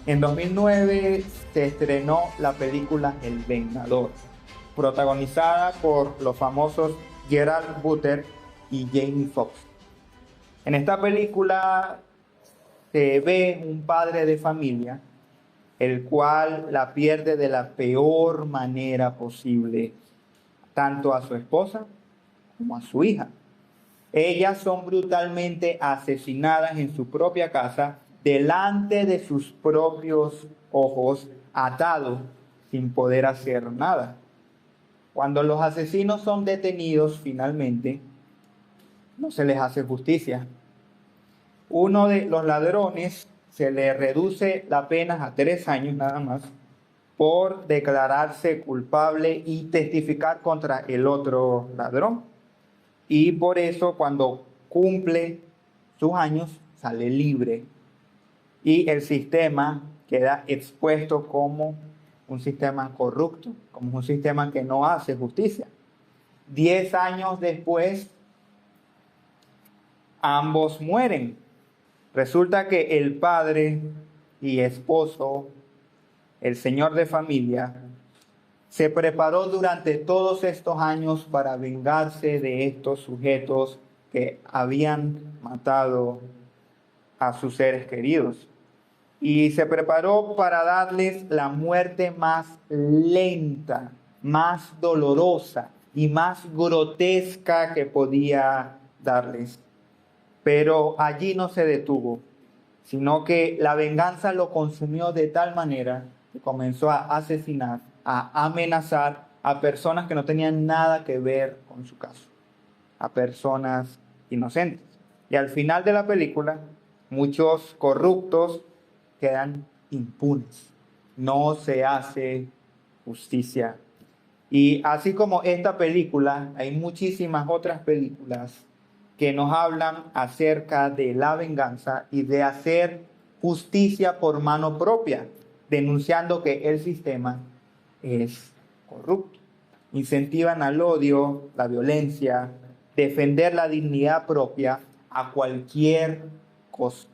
En 2009 se estrenó la película El Vengador, protagonizada por los famosos Gerard Butler y Jamie Foxx. En esta película se ve un padre de familia, el cual la pierde de la peor manera posible, tanto a su esposa como a su hija. Ellas son brutalmente asesinadas en su propia casa, delante de sus propios ojos, atados, sin poder hacer nada. Cuando los asesinos son detenidos finalmente, no se les hace justicia. Uno de los ladrones se le reduce la pena a 3 años nada más por declararse culpable y testificar contra el otro ladrón. Y por eso cuando cumple sus años sale libre. Y el sistema queda expuesto como un sistema corrupto, como un sistema que no hace justicia. 10 años después, ambos mueren. Resulta que el padre y esposo, el señor de familia, se preparó durante todos estos años para vengarse de estos sujetos que habían matado a sus seres queridos. Y se preparó para darles la muerte más lenta, más dolorosa y más grotesca que podía darles. Pero allí no se detuvo, sino que la venganza lo consumió de tal manera que comenzó a asesinar, a amenazar a personas que no tenían nada que ver con su caso, a personas inocentes. Y al final de la película, muchos corruptos quedan impunes. No se hace justicia. Y así como esta película, hay muchísimas otras películas que nos hablan acerca de la venganza y de hacer justicia por mano propia, denunciando que el sistema es corrupto. Incentivan al odio, la violencia, defender la dignidad propia a cualquier costo.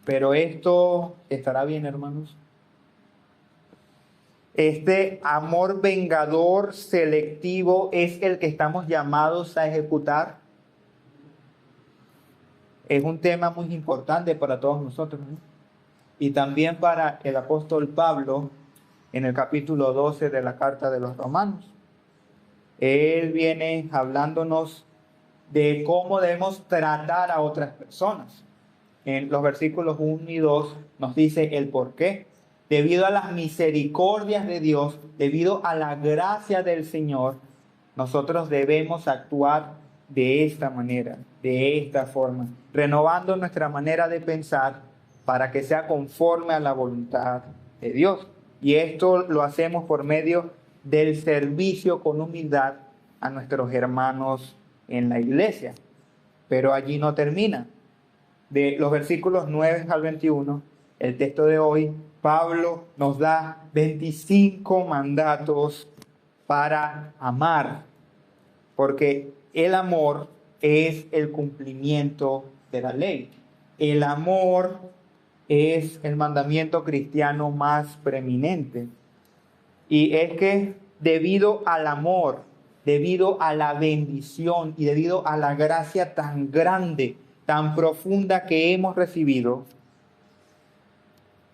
Pero esto estará bien, hermanos. Este amor vengador selectivo es el que estamos llamados a ejecutar. Es un tema muy importante para todos nosotros, ¿no? Y también para el apóstol Pablo en el capítulo 12 de la carta de los Romanos. Él viene hablándonos de cómo debemos tratar a otras personas. En los versículos 1 y 2 nos dice el por qué. Debido a las misericordias de Dios, debido a la gracia del Señor, nosotros debemos actuar de esta manera, de esta forma, renovando nuestra manera de pensar para que sea conforme a la voluntad de Dios. Y esto lo hacemos por medio del servicio con humildad a nuestros hermanos en la iglesia. Pero allí no termina. De los versículos 9 al 21, el texto de hoy, Pablo nos da 25 mandatos para amar, porque el amor es el cumplimiento de la ley. El amor es el mandamiento cristiano más preeminente. Y es que debido al amor, debido a la bendición y debido a la gracia tan grande, tan profunda que hemos recibido,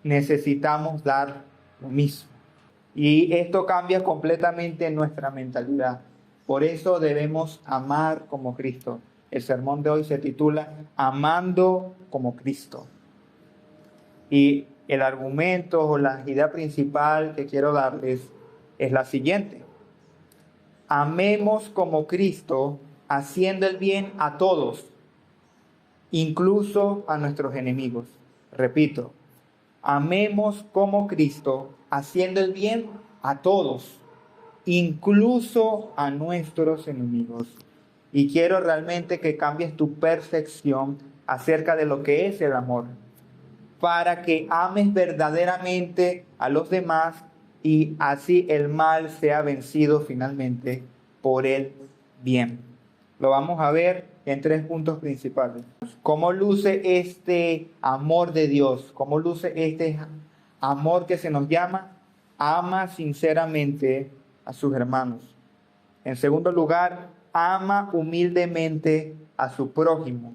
necesitamos dar lo mismo. Y esto cambia completamente nuestra mentalidad. Por eso debemos amar como Cristo. El sermón de hoy se titula Amando como Cristo. Y el argumento o la idea principal que quiero darles es la siguiente. Amemos como Cristo, haciendo el bien a todos, incluso a nuestros enemigos. Repito, amemos como Cristo, haciendo el bien a todos, incluso a nuestros enemigos. Y quiero realmente que cambies tu percepción acerca de lo que es el amor, para que ames verdaderamente a los demás y así el mal sea vencido finalmente por el bien. Lo vamos a ver en 3 puntos principales. ¿Cómo luce este amor de Dios? ¿Cómo luce este amor que se nos llama? Ama sinceramente a sus hermanos. En segundo lugar, ama humildemente a su prójimo.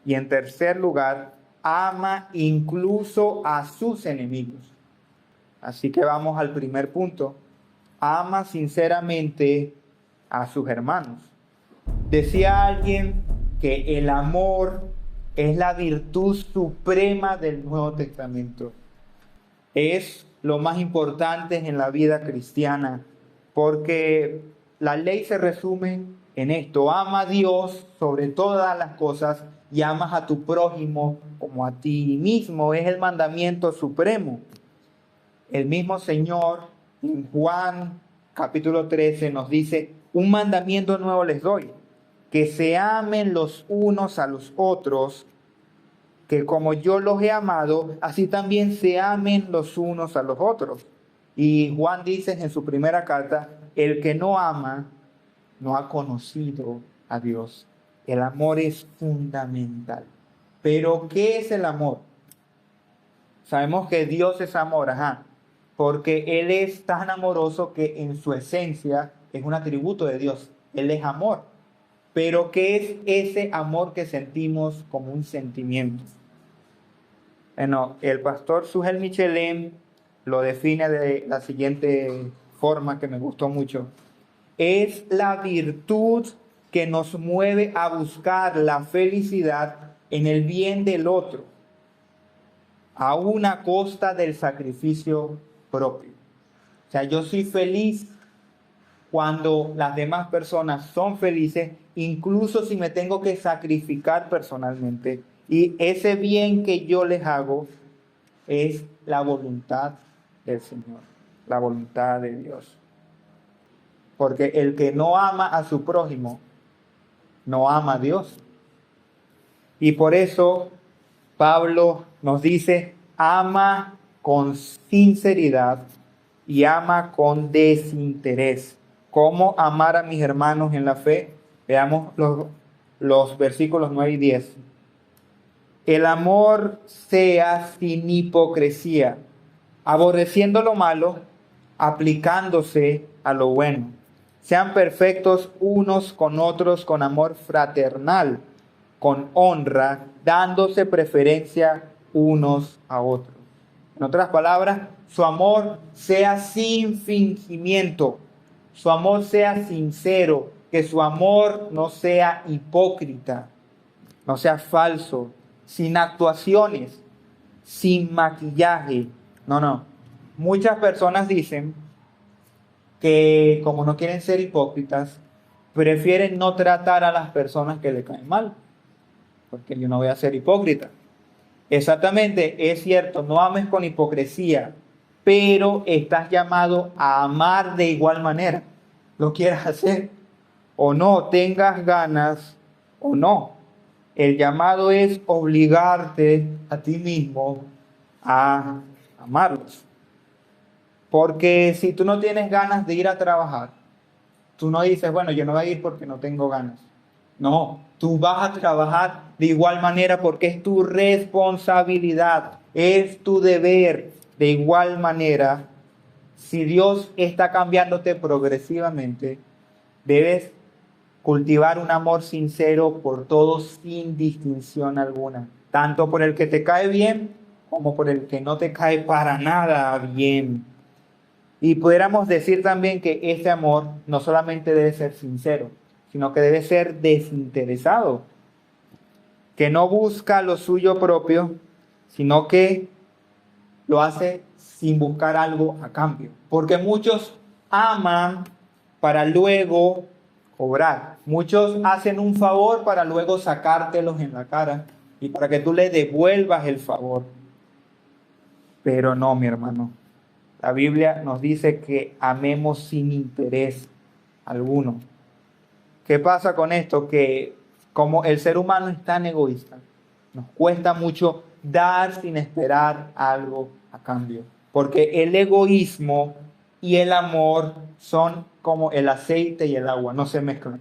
Y en tercer lugar, ama incluso a sus enemigos. Así que vamos al primer punto. Ama sinceramente a sus hermanos. Decía alguien que el amor es la virtud suprema del Nuevo Testamento. Es lo más importante en la vida cristiana, porque la ley se resume en esto: ama a Dios sobre todas las cosas y amas a tu prójimo como a ti mismo. Es el mandamiento supremo. El mismo Señor en Juan capítulo 13 nos dice: un mandamiento nuevo les doy, que se amen los unos a los otros, que como yo los he amado, así también se amen los unos a los otros. Y Juan dice en su primera carta: el que no ama no ha conocido a Dios. El amor es fundamental. Pero ¿qué es el amor? Sabemos que Dios es amor, porque Él es tan amoroso que en su esencia es un atributo de Dios. Él es amor. Pero ¿qué es ese amor que sentimos como un sentimiento? Bueno, el pastor Sugel Michelin lo define de la siguiente forma, que me gustó mucho. Es la virtud que nos mueve a buscar la felicidad en el bien del otro, a una costa del sacrificio propio. O sea, yo soy feliz cuando las demás personas son felices, incluso si me tengo que sacrificar personalmente. Y ese bien que yo les hago es la voluntad del Señor, la voluntad de Dios. Porque el que no ama a su prójimo, no ama a Dios. Y por eso Pablo nos dice: ama con sinceridad y ama con desinterés. ¿Cómo amar a mis hermanos en la fe? Veamos los versículos 9 y 10. El amor sea sin hipocresía, aborreciendo lo malo, aplicándose a lo bueno. Sean perfectos unos con otros con amor fraternal, con honra, dándose preferencia unos a otros. En otras palabras, su amor sea sin fingimiento, su amor sea sincero, que su amor no sea hipócrita, no sea falso, sin actuaciones, sin maquillaje. No. Muchas personas dicen que como no quieren ser hipócritas, prefieren no tratar a las personas que le caen mal, porque yo no voy a ser hipócrita. Exactamente, es cierto, no ames con hipocresía, pero estás llamado a amar de igual manera. Lo quieras hacer o no, tengas ganas o no. El llamado es obligarte a ti mismo a amarlos. Porque si tú no tienes ganas de ir a trabajar, tú no dices: bueno, yo no voy a ir porque no tengo ganas. No, tú vas a trabajar de igual manera porque es tu responsabilidad, es tu deber. De igual manera, si Dios está cambiándote progresivamente, debes cultivar un amor sincero por todos sin distinción alguna, tanto por el que te cae bien como por el que no te cae para nada bien. Y pudiéramos decir también que ese amor no solamente debe ser sincero, sino que debe ser desinteresado, que no busca lo suyo propio, sino que lo hace sin buscar algo a cambio. Porque muchos aman para luego cobrar. Muchos hacen un favor para luego sacártelos en la cara y para que tú le devuelvas el favor. Pero no, mi hermano. La Biblia nos dice que amemos sin interés alguno. ¿Qué pasa con esto? Que como el ser humano es tan egoísta, nos cuesta mucho dar sin esperar algo a cambio. Porque el egoísmo y el amor son como el aceite y el agua, no se mezclan.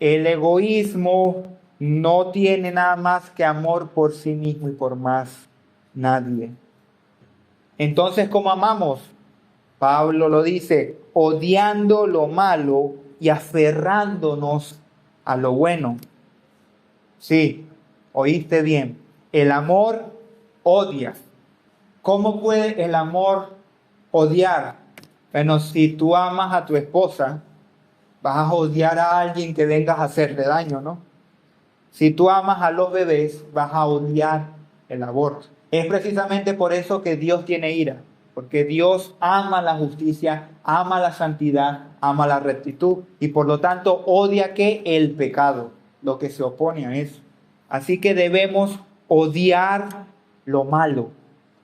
El egoísmo no tiene nada más que amor por sí mismo y por más nadie. Entonces, ¿cómo amamos? Pablo lo dice, odiando lo malo y aferrándonos a lo bueno. Sí, oíste bien. El amor odia. ¿Cómo puede el amor odiar? Bueno, si tú amas a tu esposa, vas a odiar a alguien que vengas a hacerle daño, ¿no? Si tú amas a los bebés, vas a odiar el aborto. Es precisamente por eso que Dios tiene ira, porque Dios ama la justicia, ama la santidad, ama la rectitud y por lo tanto odia que el pecado, lo que se opone a eso. Así que debemos odiar lo malo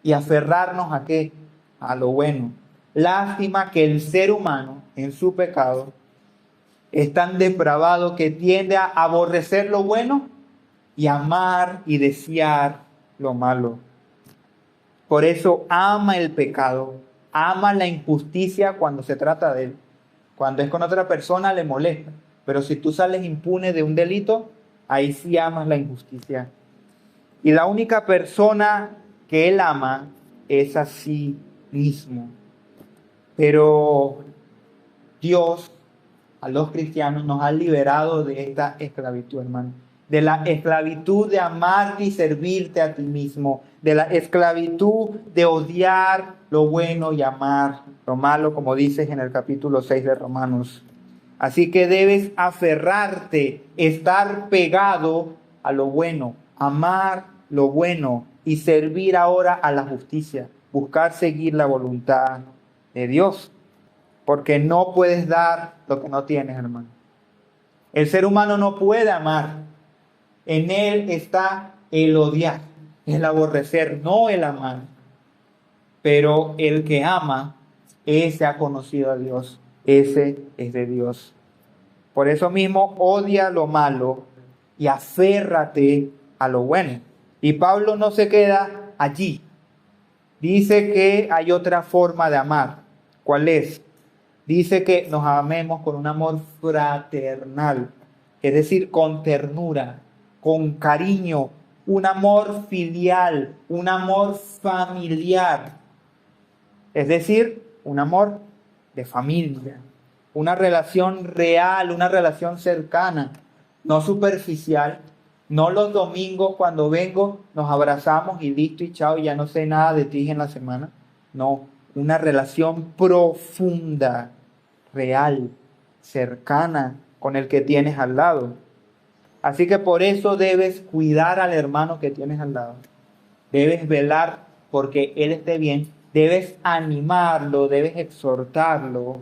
y aferrarnos a qué? A lo bueno. Lástima que el ser humano en su pecado es tan depravado que tiende a aborrecer lo bueno y amar y desear lo malo. Por eso ama el pecado, ama la injusticia cuando se trata de él. Cuando es con otra persona le molesta, pero si tú sales impune de un delito, ahí sí amas la injusticia. Y la única persona que él ama es a sí mismo. Pero Dios a los cristianos nos ha liberado de esta esclavitud, hermano. De la esclavitud de amarte y servirte a ti mismo. De la esclavitud de odiar lo bueno y amar lo malo, como dices en el capítulo 6 de Romanos. Así que debes aferrarte, estar pegado a lo bueno, amar lo bueno y servir ahora a la justicia. Buscar seguir la voluntad de Dios. Porque no puedes dar lo que no tienes, hermano. El ser humano no puede amar. En él está el odiar, el aborrecer, no el amar. Pero el que ama, ese ha conocido a Dios, ese es de Dios. Por eso mismo odia lo malo y aférrate a lo bueno. Y Pablo no se queda allí. Dice que hay otra forma de amar. ¿Cuál es? Dice que nos amemos con un amor fraternal, es decir, con ternura, con cariño, un amor filial, un amor familiar, es decir, un amor de familia, una relación real, una relación cercana, no superficial, no los domingos cuando vengo nos abrazamos y listo y chao, y ya no sé nada de ti en la semana, no. Una relación profunda, real, cercana con el que tienes al lado. Así que por eso debes cuidar al hermano que tienes al lado. Debes velar porque él esté bien. Debes animarlo, debes exhortarlo,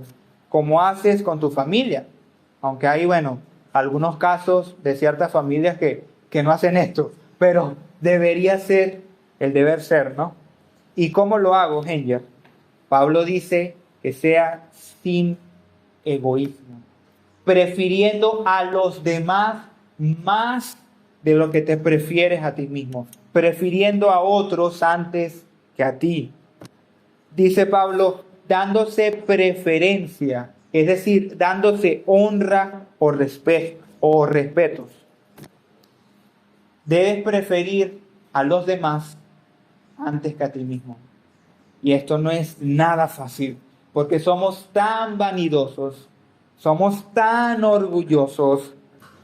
como haces con tu familia. Aunque hay, bueno, algunos casos de ciertas familias que no hacen esto, pero debería ser el deber ser, ¿no? ¿Y cómo lo hago, Henger? Pablo dice que sea sin egoísmo, prefiriendo a los demás más de lo que te prefieres a ti mismo, prefiriendo a otros antes que a ti. Dice Pablo, dándose preferencia, es decir, dándose honra o respetos. Debes preferir a los demás antes que a ti mismo. Y esto no es nada fácil, porque somos tan vanidosos, somos tan orgullosos,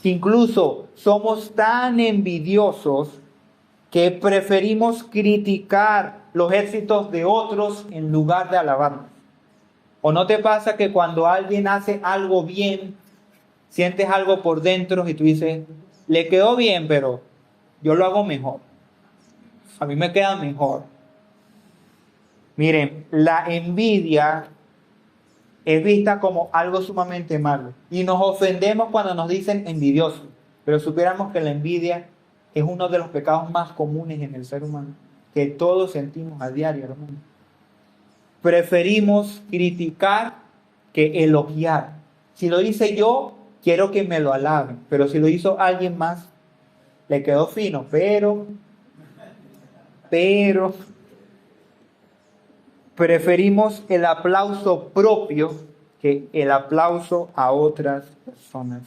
que incluso somos tan envidiosos que preferimos criticar los éxitos de otros en lugar de alabarlos. ¿O no te pasa que cuando alguien hace algo bien, sientes algo por dentro y tú dices, le quedó bien, pero yo lo hago mejor? A mí me queda mejor. Miren, la envidia es vista como algo sumamente malo y nos ofendemos cuando nos dicen envidiosos, pero supiéramos que la envidia es uno de los pecados más comunes en el ser humano, que todos sentimos a diario, hermano. Preferimos criticar que elogiar. Si lo hice yo, quiero que me lo alaben, pero si lo hizo alguien más, le quedó fino, pero preferimos el aplauso propio que el aplauso a otras personas.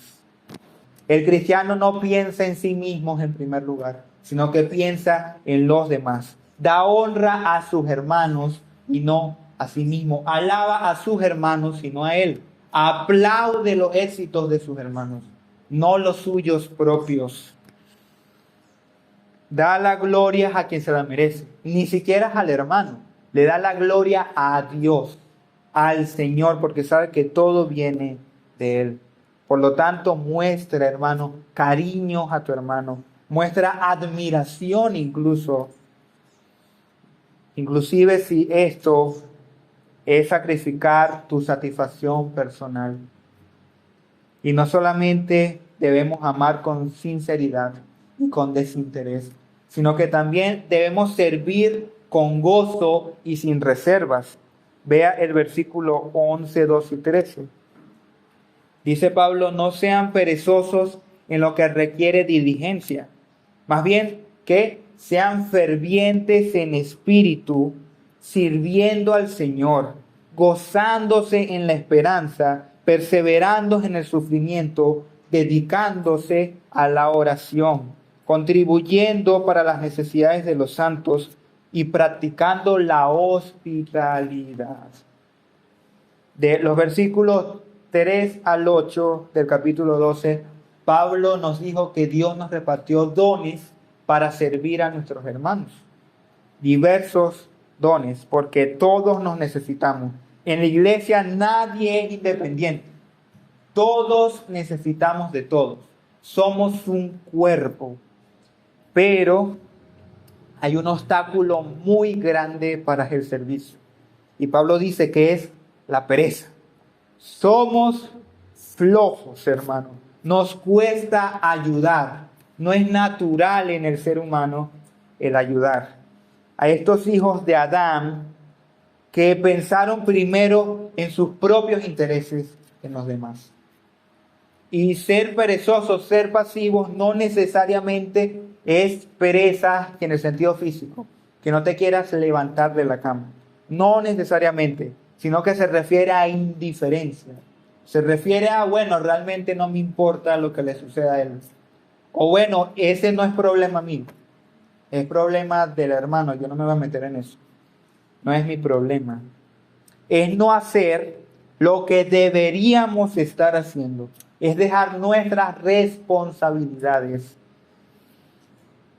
El cristiano no piensa en sí mismo en primer lugar, sino que piensa en los demás. Da honra a sus hermanos y no a sí mismo. Alaba a sus hermanos y no a él. Aplaude los éxitos de sus hermanos, no los suyos propios. Da la gloria a quien se la merece, ni siquiera al hermano. Le da la gloria a Dios, al Señor, porque sabe que todo viene de Él. Por lo tanto, muestra, hermano, cariño a tu hermano. Muestra admiración inclusive si esto es sacrificar tu satisfacción personal. Y no solamente debemos amar con sinceridad y con desinterés, sino que también debemos servir con gozo y sin reservas. Vea el versículo 11, 12 y 13. Dice Pablo, no sean perezosos en lo que requiere diligencia. Más bien que sean fervientes en espíritu, sirviendo al Señor, gozándose en la esperanza, perseverando en el sufrimiento, dedicándose a la oración, contribuyendo para las necesidades de los santos y practicando la hospitalidad. De los versículos 3 al 8 del capítulo 12, Pablo nos dijo que Dios nos repartió dones para servir a nuestros hermanos. Diversos dones, porque todos nos necesitamos. En la iglesia nadie es independiente. Todos necesitamos de todos. Somos un cuerpo. Pero hay un obstáculo muy grande para el servicio. Y Pablo dice que es la pereza. Somos flojos, hermano. Nos cuesta ayudar. No es natural en el ser humano el ayudar. A estos hijos de Adán que pensaron primero en sus propios intereses en los demás. Y ser perezosos, ser pasivos, no necesariamente es pereza en el sentido físico, que no te quieras levantar de la cama. No necesariamente, sino que se refiere a indiferencia. Se refiere a, bueno, realmente no me importa lo que le suceda a él. O bueno, ese no es problema mío. Es problema del hermano, yo no me voy a meter en eso. No es mi problema. Es no hacer lo que deberíamos estar haciendo. Es dejar nuestras responsabilidades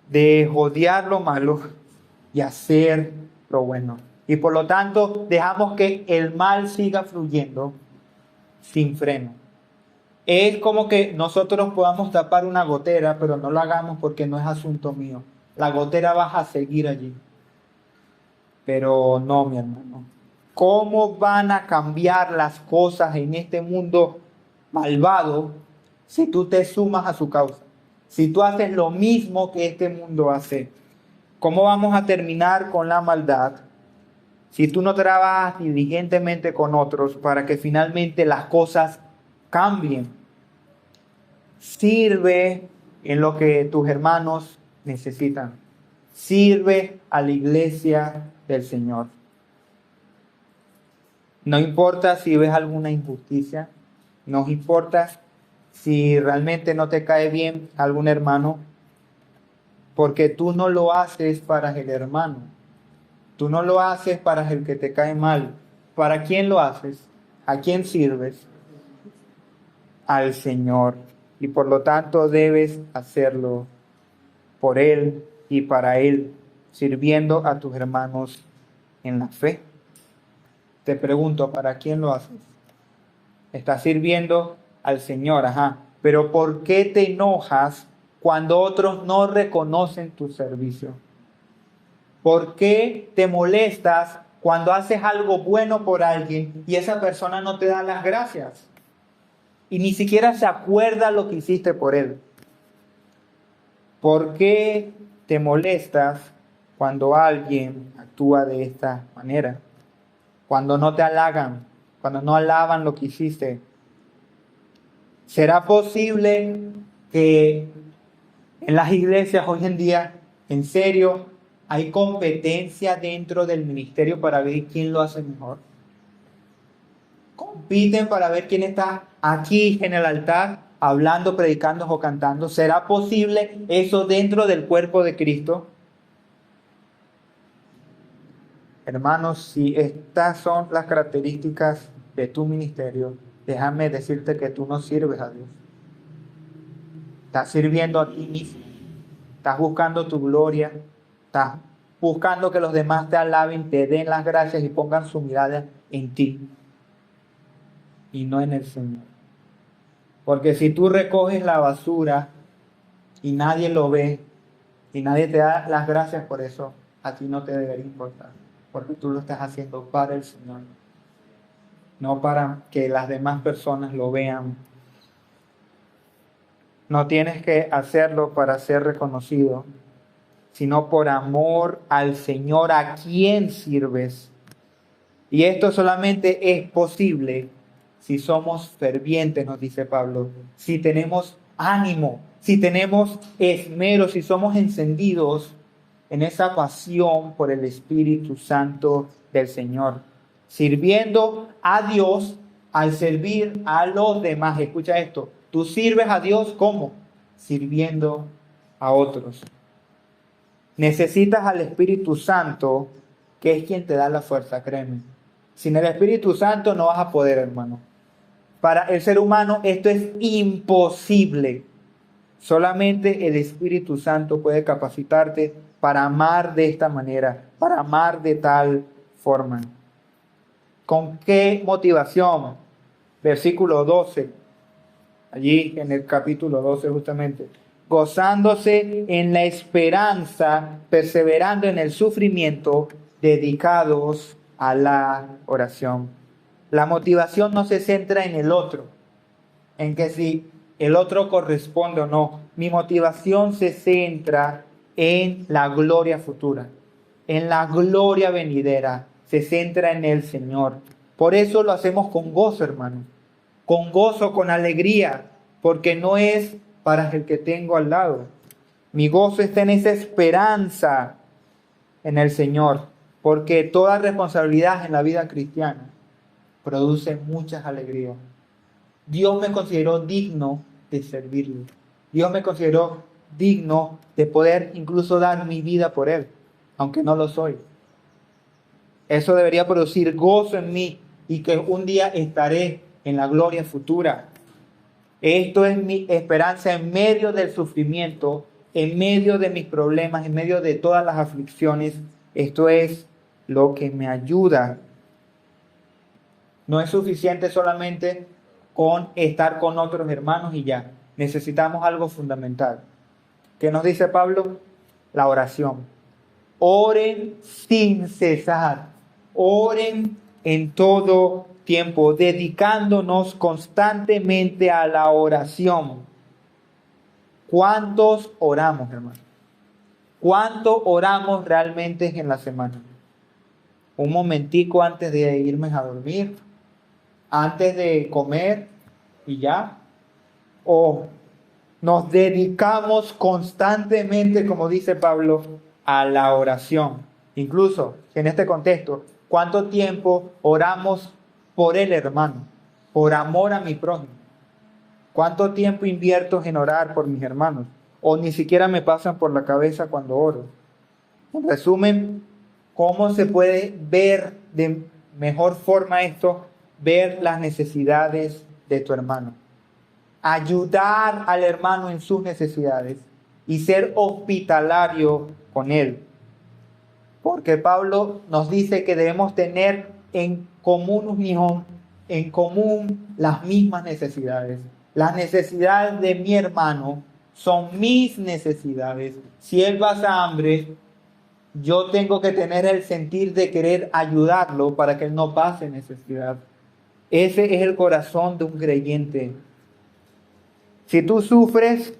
de odiar lo malo y hacer lo bueno. Y por lo tanto, dejamos que el mal siga fluyendo sin freno. Es como que nosotros podamos tapar una gotera, pero no lo hagamos porque no es asunto mío. La gotera va a seguir allí. Pero no, mi hermano. ¿Cómo van a cambiar las cosas en este mundo malvado si tú te sumas a su causa? Si tú haces lo mismo que este mundo hace. ¿Cómo vamos a terminar con la maldad si tú no trabajas diligentemente con otros para que finalmente las cosas cambien? Sirve en lo que tus hermanos necesitan. Sirve a la iglesia del Señor. No importa si ves alguna injusticia, no importa si realmente no te cae bien algún hermano, porque tú no lo haces para el hermano. Tú no lo haces para el que te cae mal. ¿Para quién lo haces? ¿A quién sirves? Al Señor. Y por lo tanto debes hacerlo por Él y para Él, sirviendo a tus hermanos en la fe. Te pregunto, ¿para quién lo haces? Estás sirviendo al Señor, pero ¿por qué te enojas cuando otros no reconocen tu servicio? ¿Por qué te molestas cuando haces algo bueno por alguien y esa persona no te da las gracias? Y ni siquiera se acuerda lo que hiciste por él. ¿Por qué te molestas cuando alguien actúa de esta manera? Cuando no te halagan, cuando no alaban lo que hiciste. ¿Será posible que en las iglesias hoy en día, en serio, hay competencia dentro del ministerio para ver quién lo hace mejor? Compiten para ver quién está aquí en el altar hablando, predicando o cantando. ¿Será posible eso dentro del cuerpo de Cristo? Hermanos, si estas son las características de tu ministerio, déjame decirte que tú no sirves a Dios. Estás sirviendo a ti mismo. Estás buscando tu gloria. Estás buscando que los demás te alaben, te den las gracias y pongan su mirada en ti y no en el Señor. Porque si tú recoges la basura y nadie lo ve y nadie te da las gracias por eso, a ti no te debería importar. Porque tú lo estás haciendo para el Señor, no para que las demás personas lo vean. No tienes que hacerlo para ser reconocido, sino por amor al Señor a quien sirves. Y esto solamente es posible si somos fervientes, nos dice Pablo, si tenemos ánimo, si tenemos esmero, si somos encendidos en esa pasión por el Espíritu Santo del Señor, sirviendo a Dios al servir a los demás. Escucha esto, tú sirves a Dios ¿cómo? Sirviendo a otros. Necesitas al Espíritu Santo, que es quien te da la fuerza, créeme. Sin el Espíritu Santo no vas a poder, hermano. Para el ser humano esto es imposible. Solamente el Espíritu Santo puede capacitarte para amar de esta manera, para amar de tal forma. ¿Con qué motivación? Versículo 12, allí en el capítulo 12 justamente. Gozándose en la esperanza, perseverando en el sufrimiento, dedicados a la oración. La motivación no se centra en el otro, en que si el otro corresponde o no. Mi motivación se centra en la gloria futura, en la gloria venidera. Se centra en el Señor. Por eso lo hacemos con gozo, hermano. Con gozo, con alegría, porque no es para el que tengo al lado. Mi gozo está en esa esperanza en el Señor, porque toda responsabilidad en la vida cristiana produce muchas alegrías. Dios me consideró digno de servirle. Dios me consideró digno de poder incluso dar mi vida por Él, aunque no lo soy. Eso debería producir gozo en mí y que un día estaré en la gloria futura. Esto es mi esperanza en medio del sufrimiento, en medio de mis problemas, en medio de todas las aflicciones. Esto es lo que me ayuda. No es suficiente solamente con estar con otros hermanos y ya. Necesitamos algo fundamental. ¿Qué nos dice Pablo? La oración. Oren sin cesar. Oren en todo tiempo, dedicándonos constantemente a la oración. ¿Cuántos oramos, hermano? ¿Cuánto oramos realmente en la semana? Un momentico antes de irme a dormir, antes de comer y ya. O nos dedicamos constantemente, como dice Pablo, a la oración. Incluso en este contexto, ¿cuánto tiempo oramos por el hermano? Por amor a mi prójimo. ¿Cuánto tiempo invierto en orar por mis hermanos? O ni siquiera me pasan por la cabeza cuando oro. En resumen, ¿cómo se puede ver de mejor forma esto? Ver las necesidades de tu hermano. Ayudar al hermano en sus necesidades y ser hospitalario con él. Porque Pablo nos dice que debemos tener en común unión, en común las mismas necesidades. Las necesidades de mi hermano son mis necesidades. Si él pasa hambre, yo tengo que tener el sentir de querer ayudarlo para que él no pase necesidad. Ese es el corazón de un creyente. Si tú sufres,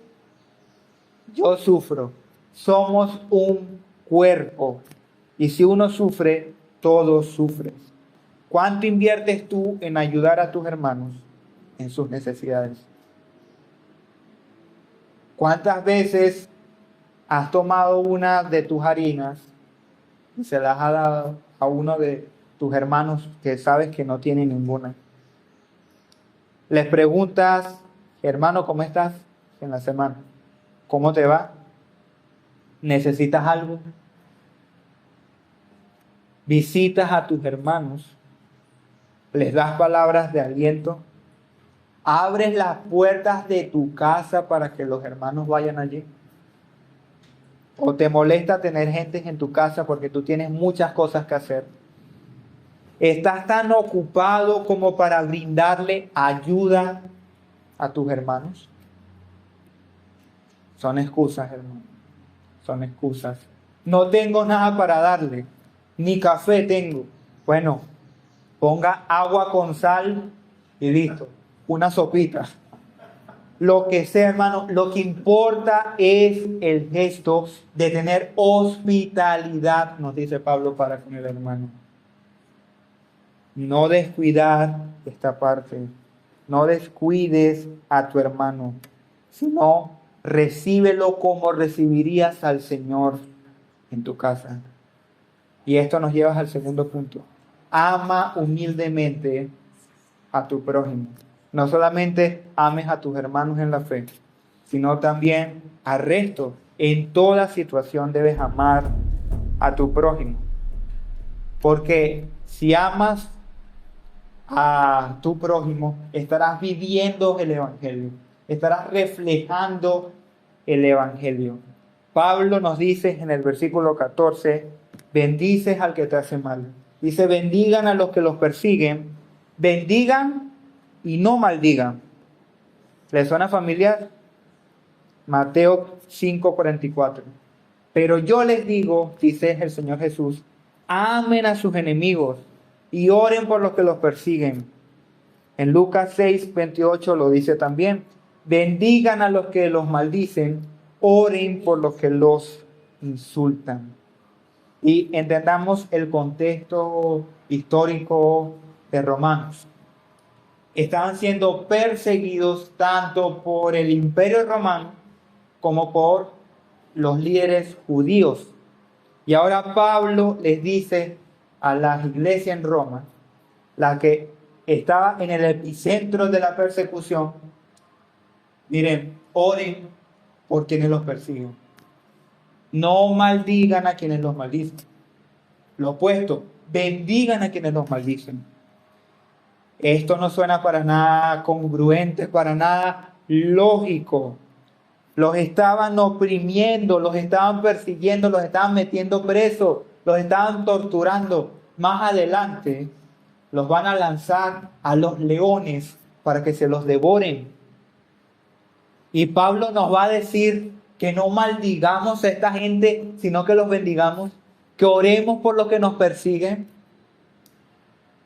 yo sufro. Somos un cuerpo. Y si uno sufre, todos sufren. ¿Cuánto inviertes tú en ayudar a tus hermanos en sus necesidades? ¿Cuántas veces has tomado una de tus harinas y se las has dado a uno de tus hermanos que sabes que no tiene ninguna? Les preguntas Hermano, ¿cómo estás en la semana? ¿Cómo te va? ¿Necesitas algo? Visitas a tus hermanos, les das palabras de aliento, abres las puertas de tu casa para que los hermanos vayan allí. ¿O te molesta tener gente en tu casa porque tú tienes muchas cosas que hacer? ¿Estás tan ocupado como para brindarle ayuda a tus hermanos? Son excusas, hermano. Son excusas. No tengo nada para darle, ni café tengo. Bueno, ponga agua con sal y listo. Una sopita. Lo que sea, hermano, lo que importa es el gesto de tener hospitalidad, nos dice Pablo para con el hermano. No descuidar esta parte. No descuides a tu hermano, sino recíbelo como recibirías al Señor en tu casa. Y esto nos lleva al segundo punto. Ama humildemente a tu prójimo. No solamente ames a tus hermanos en la fe, sino también al resto. En toda situación debes amar a tu prójimo. Porque si amas a tu prójimo, estarás viviendo el Evangelio. Estarás reflejando el Evangelio. Pablo nos dice en el versículo 14, bendices al que te hace mal. Dice, bendigan a los que los persiguen, bendigan y no maldigan. ¿Les suena familiar? Mateo 5:44. Pero yo les digo, dice el Señor Jesús, amen a sus enemigos y oren por los que los persiguen. En Lucas 6:28 lo dice también, bendigan a los que los maldicen, oren por los que los insultan. Y entendamos el contexto histórico de Romanos. Estaban siendo perseguidos tanto por el Imperio Romano como por los líderes judíos. Y ahora Pablo les dice a la iglesia en Roma, la que estaba en el epicentro de la persecución, miren, oren por quienes los persiguen. No maldigan a quienes los maldicen. Lo opuesto, bendigan a quienes los maldicen. Esto no suena para nada congruente, para nada lógico. Los estaban oprimiendo, los estaban persiguiendo, los estaban metiendo presos, los estaban torturando. Más adelante los van a lanzar a los leones para que se los devoren. Y Pablo nos va a decir que no maldigamos a esta gente, sino que los bendigamos, que oremos por los que nos persiguen.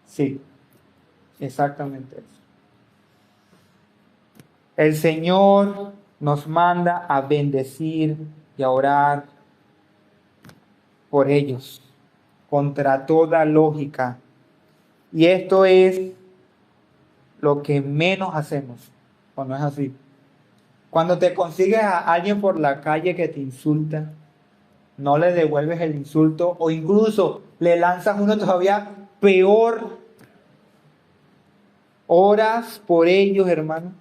Sí. Exactamente eso. El Señor nos manda a bendecir y a orar por ellos, contra toda lógica. Y esto es lo que menos hacemos, ¿o no es así? Cuando te consigues a alguien por la calle que te insulta, no le devuelves el insulto o incluso le lanzas uno todavía peor. Oras por ellos, hermano.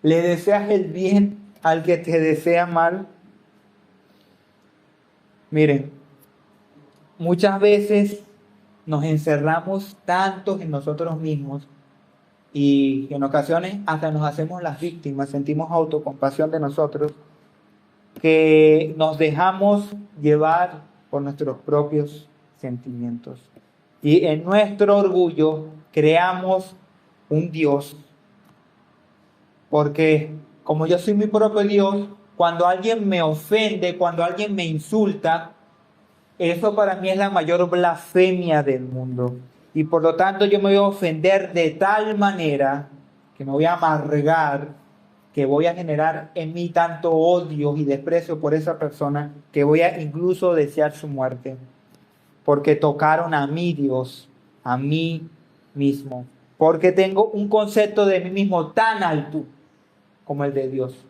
Le deseas el bien al que te desea mal. Miren, muchas veces nos encerramos tanto en nosotros mismos y en ocasiones hasta nos hacemos las víctimas, sentimos autocompasión de nosotros, que nos dejamos llevar por nuestros propios sentimientos. Y en nuestro orgullo creamos un Dios, porque como yo soy mi propio Dios, cuando alguien me ofende, cuando alguien me insulta, eso para mí es la mayor blasfemia del mundo. Y por lo tanto yo me voy a ofender de tal manera que me voy a amargar, que voy a generar en mí tanto odio y desprecio por esa persona, que voy a incluso desear su muerte, porque tocaron a mi Dios, a mí mismo. Porque tengo un concepto de mí mismo tan alto como el de Dios.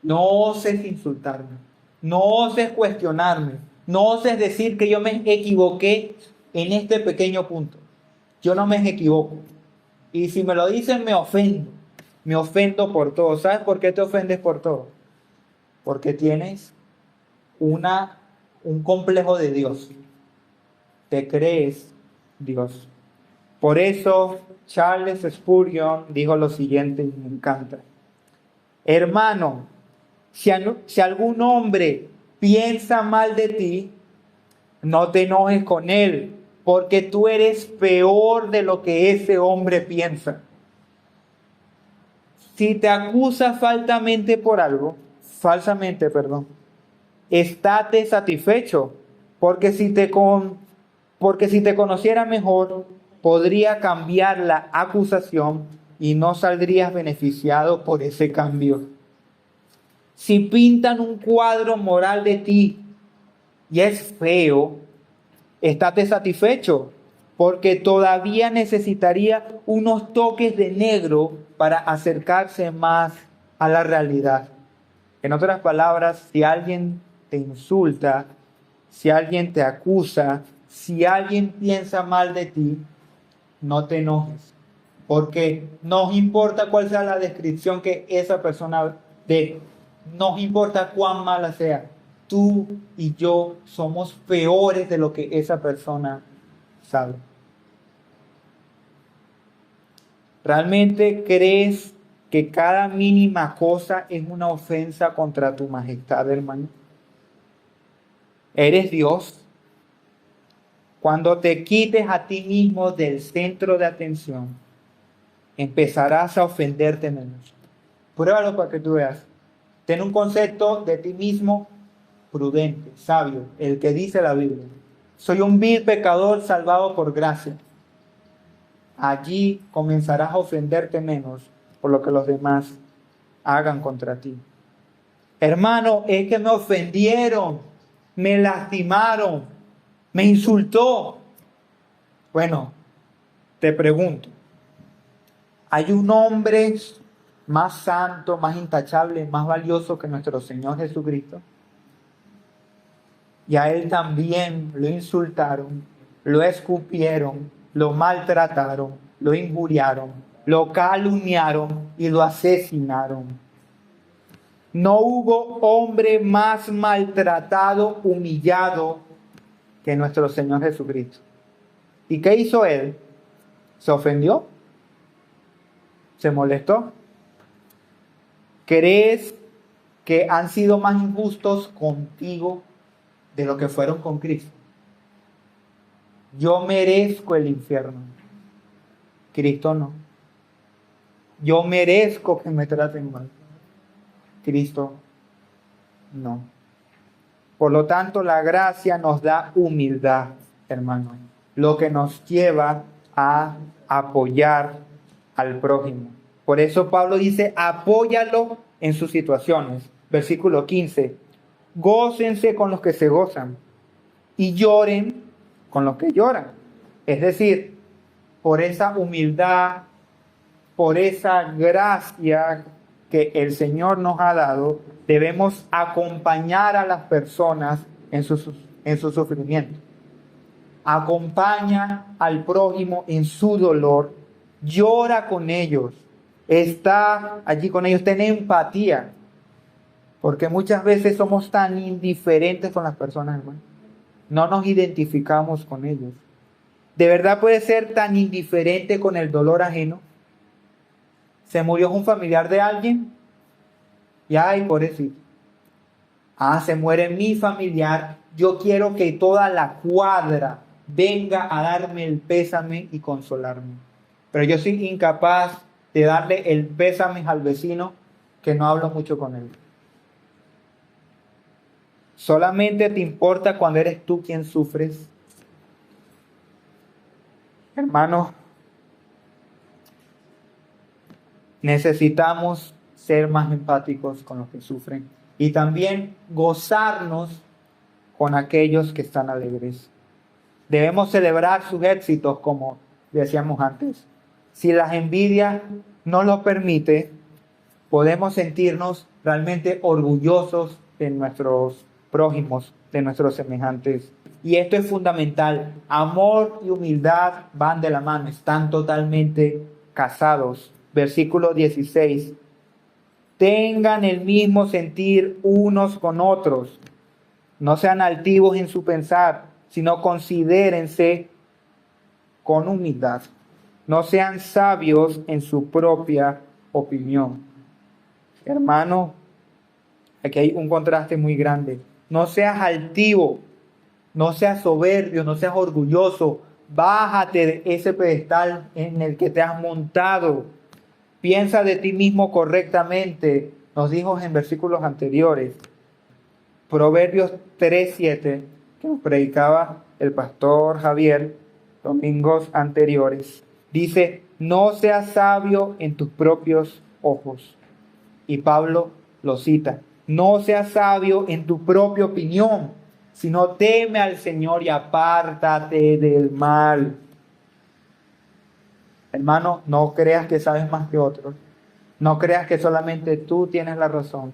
No oses insultarme, no oses cuestionarme, no oses decir que yo me equivoqué en este pequeño punto. Yo no me equivoco. Y si me lo dicen, me ofendo. me ofendo por todo. ¿Sabes por qué te ofendes por todo? Porque tienes un complejo de Dios. Te crees Dios. Por eso Charles Spurgeon dijo lo siguiente y me encanta. Hermano, si algún hombre piensa mal de ti, no te enojes con él, porque tú eres peor de lo que ese hombre piensa. Si te acusa falsamente, estate satisfecho, porque porque si te conociera mejor, podría cambiar la acusación y no saldrías beneficiado por ese cambio. Si pintan un cuadro moral de ti y es feo, estate satisfecho, porque todavía necesitaría unos toques de negro para acercarse más a la realidad. En otras palabras, si alguien te insulta, si alguien te acusa, si alguien piensa mal de ti, no te enojes, porque no importa cuál sea la descripción que esa persona dé, no importa cuán mala sea, tú y yo somos peores de lo que esa persona sabe. ¿Realmente crees que cada mínima cosa es una ofensa contra tu majestad, hermano? ¿Eres Dios? Cuando te quites a ti mismo del centro de atención, empezarás a ofenderte menos. Pruébalo para que tú veas. Ten un concepto de ti mismo prudente, sabio, el que dice la Biblia. Soy un vil pecador salvado por gracia. Allí comenzarás a ofenderte menos por lo que los demás hagan contra ti. Hermano, es que me ofendieron, me lastimaron, me insultó. Bueno, te pregunto, ¿hay un hombre más santo, más intachable, más valioso que nuestro Señor Jesucristo? Y a él también lo insultaron, lo escupieron, lo maltrataron, lo injuriaron, lo calumniaron y lo asesinaron. No hubo hombre más maltratado, humillado que nuestro Señor Jesucristo. ¿Y qué hizo él? ¿Se ofendió? ¿Se molestó? ¿Crees que han sido más injustos contigo de lo que fueron con Cristo? Yo merezco el infierno. Cristo no. Yo merezco que me traten mal. Cristo no. Por lo tanto, la gracia nos da humildad, hermano, lo que nos lleva a apoyar al prójimo. Por eso Pablo dice, apóyalo en sus situaciones. Versículo 15. Gócense con los que se gozan y lloren con los que lloran. Es decir, por esa humildad, por esa gracia que el Señor nos ha dado, debemos acompañar a las personas en su sufrimiento. Acompaña al prójimo en su dolor, llora con ellos, está allí con ellos, ten empatía, porque muchas veces somos tan indiferentes con las personas, hermano. No nos identificamos con ellos. ¿De verdad puede ser tan indiferente con el dolor ajeno? ¿Se murió un familiar de alguien? Y ay, pobrecito. Se muere mi familiar. Yo quiero que toda la cuadra venga a darme el pésame y consolarme. Pero yo soy incapaz de darle el pésame al vecino que no hablo mucho con él. Solamente te importa cuando eres tú quien sufres. Hermanos, necesitamos ser más empáticos con los que sufren y también gozarnos con aquellos que están alegres. Debemos celebrar sus éxitos, como decíamos antes. Si las envidias no lo permite, podemos sentirnos realmente orgullosos de nuestros prójimos, de nuestros semejantes. Y esto es fundamental. Amor y humildad van de la mano, están totalmente casados, versículo 16. Tengan el mismo sentir unos con otros. No sean altivos en su pensar, sino considérense con humildad. No sean sabios en su propia opinión. Hermano, aquí hay un contraste muy grande. No seas altivo, no seas soberbio, no seas orgulloso. Bájate de ese pedestal en el que te has montado. Piensa de ti mismo correctamente. Nos dijo en versículos anteriores. Proverbios 3:7, que nos predicaba el pastor Javier domingos anteriores. Dice, no seas sabio en tus propios ojos. Y Pablo lo cita. No seas sabio en tu propia opinión, sino teme al Señor y apártate del mal. Hermano, no creas que sabes más que otros. No creas que solamente tú tienes la razón.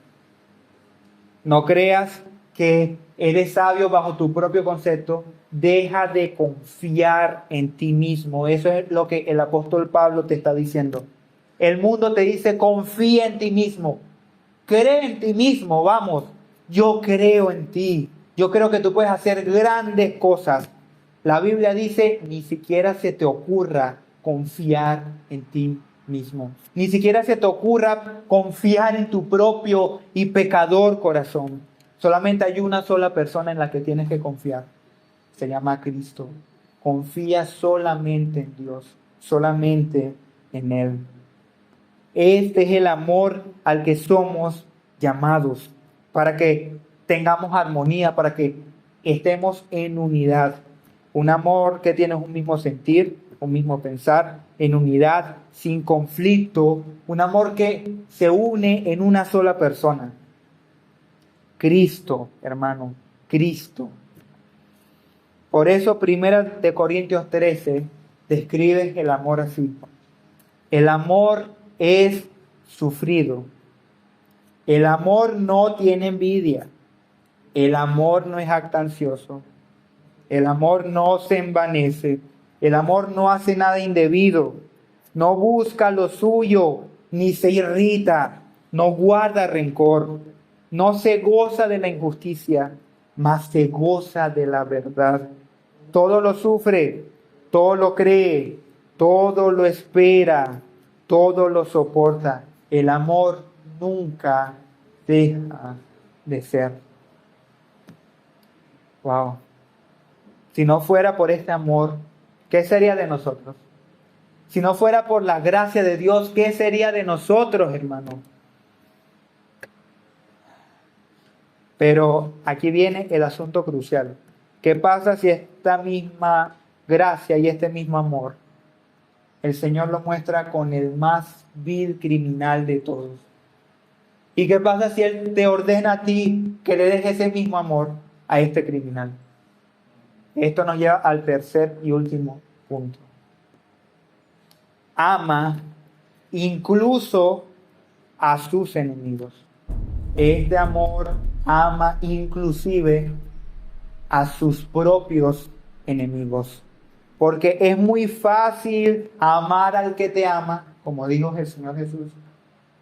No creas que eres sabio bajo tu propio concepto. Deja de confiar en ti mismo. Eso es lo que el apóstol Pablo te está diciendo. El mundo te dice, confía en ti mismo. Cree en ti mismo, vamos. Yo creo en ti. Yo creo que tú puedes hacer grandes cosas. La Biblia dice, ni siquiera se te ocurra confiar en ti mismo. Ni siquiera se te ocurra confiar en tu propio y pecador corazón. Solamente hay una sola persona en la que tienes que confiar. Se llama Cristo. Confía solamente en Dios, solamente en Él. Este es el amor al que somos llamados, para que tengamos armonía, para que estemos en unidad. Un amor que tiene un mismo sentir, un mismo pensar, en unidad, sin conflicto. Un amor que se une en una sola persona. Cristo, hermano, Cristo. Por eso, 1 Corintios 13 describe el amor así. El amor es sufrido. El amor no tiene envidia. El amor no es jactancioso. El amor no se envanece. El amor no hace nada indebido. No busca lo suyo, ni se irrita. No guarda rencor. No se goza de la injusticia, mas se goza de la verdad. Todo lo sufre, todo lo cree, todo lo espera, todo lo soporta. El amor nunca deja de ser. Wow. Si no fuera por este amor, ¿qué sería de nosotros? Si no fuera por la gracia de Dios, ¿qué sería de nosotros, hermano? Pero aquí viene el asunto crucial. ¿Qué pasa si esta misma gracia y este mismo amor el Señor lo muestra con el más vil criminal de todos? ¿Y qué pasa si Él te ordena a ti que le des ese mismo amor a este criminal? Esto nos lleva al tercer y último punto. Ama incluso a sus enemigos. Este amor ama inclusive a sus propios enemigos. Porque es muy fácil amar al que te ama, como dijo el Señor Jesús.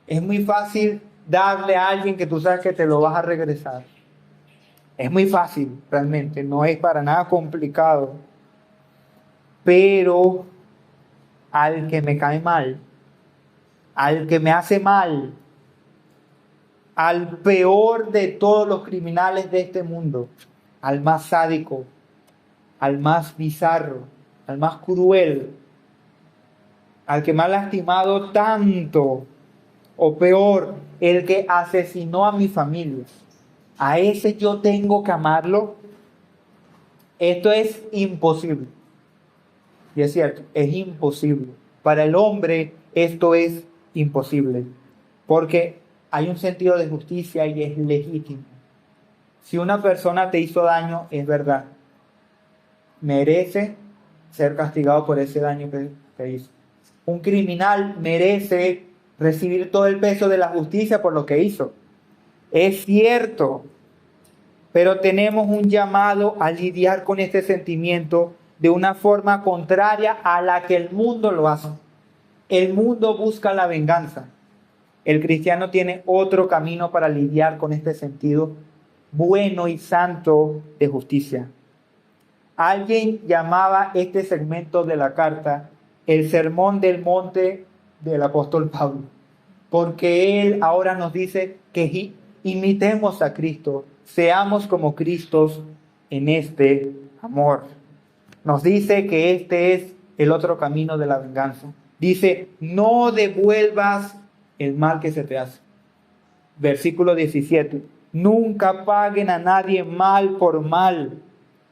Es muy fácil darle a alguien que tú sabes que te lo vas a regresar. Es muy fácil, realmente, no es para nada complicado. Pero al que me cae mal, al que me hace mal, al peor de todos los criminales de este mundo, al más sádico, al más bizarro, al más cruel, al que me ha lastimado tanto, o peor, el que asesinó a mi familia, a ese yo tengo que amarlo. Esto es imposible. Y es cierto, es imposible. Para el hombre esto es imposible, porque hay un sentido de justicia y es legítimo. Si una persona te hizo daño, es verdad, merece ser castigado por ese daño que hizo. Un criminal merece recibir todo el peso de la justicia por lo que hizo. Es cierto, pero tenemos un llamado a lidiar con este sentimiento de una forma contraria a la que el mundo lo hace. El mundo busca la venganza. El cristiano tiene otro camino para lidiar con este sentido bueno y santo de justicia. Alguien llamaba este segmento de la carta el sermón del monte del apóstol Pablo, porque él ahora nos dice que imitemos a Cristo, seamos como Cristo en este amor. Nos dice que este es el otro camino de la venganza. Dice, no devuelvas el mal que se te hace. Versículo 17. Nunca paguen a nadie mal por mal.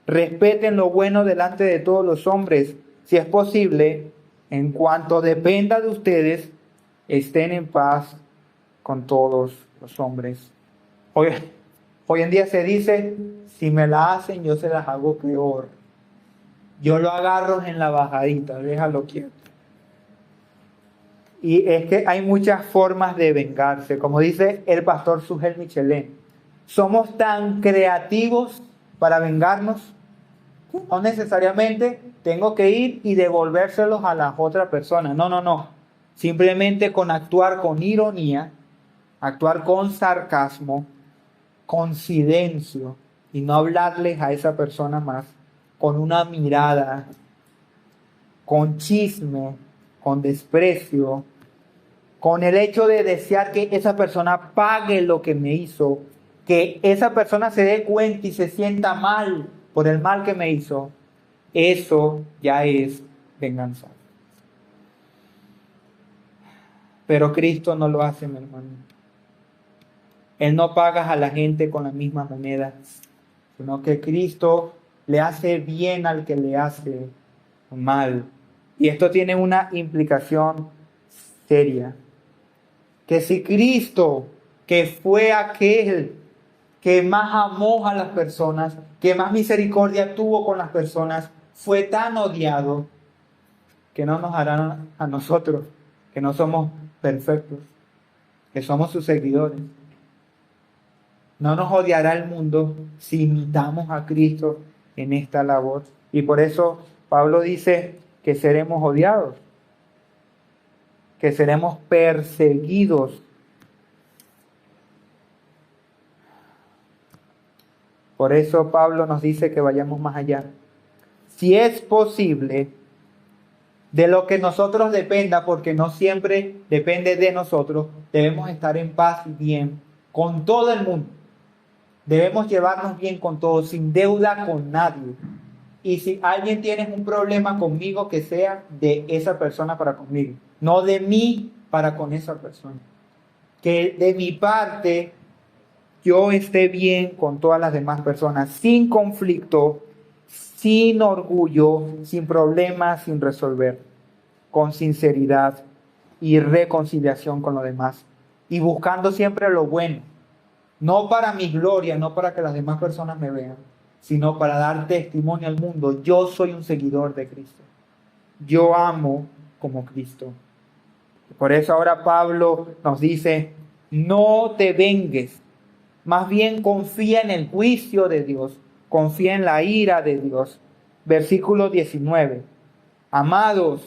Respeten lo bueno delante de todos los hombres. Si es posible, en cuanto dependa de ustedes, estén en paz con todos los hombres. Hoy en día se dice, si me la hacen, yo se las hago peor. Yo lo agarro en la bajadita, déjalo quieto. Y es que hay muchas formas de vengarse. Como dice el pastor Sugel Michelén, somos tan creativos para vengarnos. No necesariamente tengo que ir y devolvérselos a las otras personas. No. Simplemente con actuar con ironía, actuar con sarcasmo, con silencio y no hablarles a esa persona más, con una mirada, con chisme, con desprecio, con el hecho de desear que esa persona pague lo que me hizo, que esa persona se dé cuenta y se sienta mal por el mal que me hizo. Eso ya es venganza. Pero Cristo no lo hace, mi hermano. Él no paga a la gente con la misma moneda, sino que Cristo le hace bien al que le hace mal. Y esto tiene una implicación seria. Que si Cristo, que fue aquel que más amó a las personas, que más misericordia tuvo con las personas, fue tan odiado, que no nos hará a nosotros, que no somos perfectos, que somos sus seguidores. No nos odiará el mundo si imitamos a Cristo en esta labor. Y por eso Pablo dice que seremos odiados, que seremos perseguidos. Por eso Pablo nos dice que vayamos más allá. Si es posible, de lo que nosotros dependa, porque no siempre depende de nosotros, debemos estar en paz y bien con todo el mundo. Debemos llevarnos bien con todos, sin deuda con nadie. Y si alguien tiene un problema conmigo, que sea de esa persona para conmigo, no de mí para con esa persona. Que de mi parte yo esté bien con todas las demás personas, sin conflicto, sin orgullo, sin problemas, sin resolver, con sinceridad y reconciliación con los demás. Y buscando siempre lo bueno. No para mi gloria, no para que las demás personas me vean, sino para dar testimonio al mundo. Yo soy un seguidor de Cristo. Yo amo como Cristo. Por eso ahora Pablo nos dice, no te vengues. Más bien confía en el juicio de Dios. Confía en la ira de Dios. Versículo 19. Amados,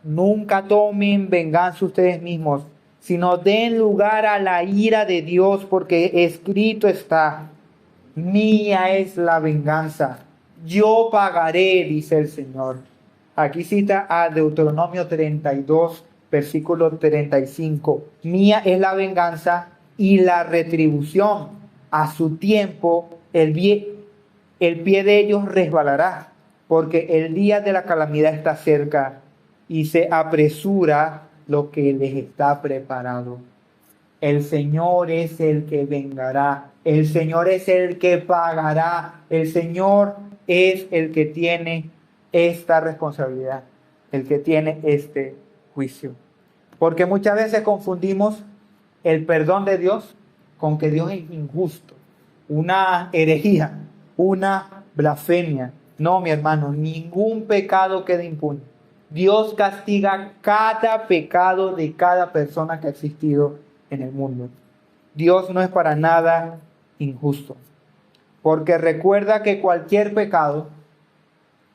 nunca tomen venganza ustedes mismos, sino den lugar a la ira de Dios, porque escrito está, mía es la venganza, yo pagaré, dice el Señor. Aquí cita a Deuteronomio 32, versículo 35. Mía es la venganza y la retribución. A su tiempo el pie de ellos resbalará, porque el día de la calamidad está cerca y se apresura lo que les está preparado. El Señor es el que vengará. El Señor es el que pagará. El Señor es el que tiene esta responsabilidad, el que tiene este juicio. Porque muchas veces confundimos el perdón de Dios con que Dios es injusto, una herejía, una blasfemia. No, mi hermano, ningún pecado queda impune. Dios castiga cada pecado de cada persona que ha existido en el mundo. Dios no es para nada injusto, porque recuerda que cualquier pecado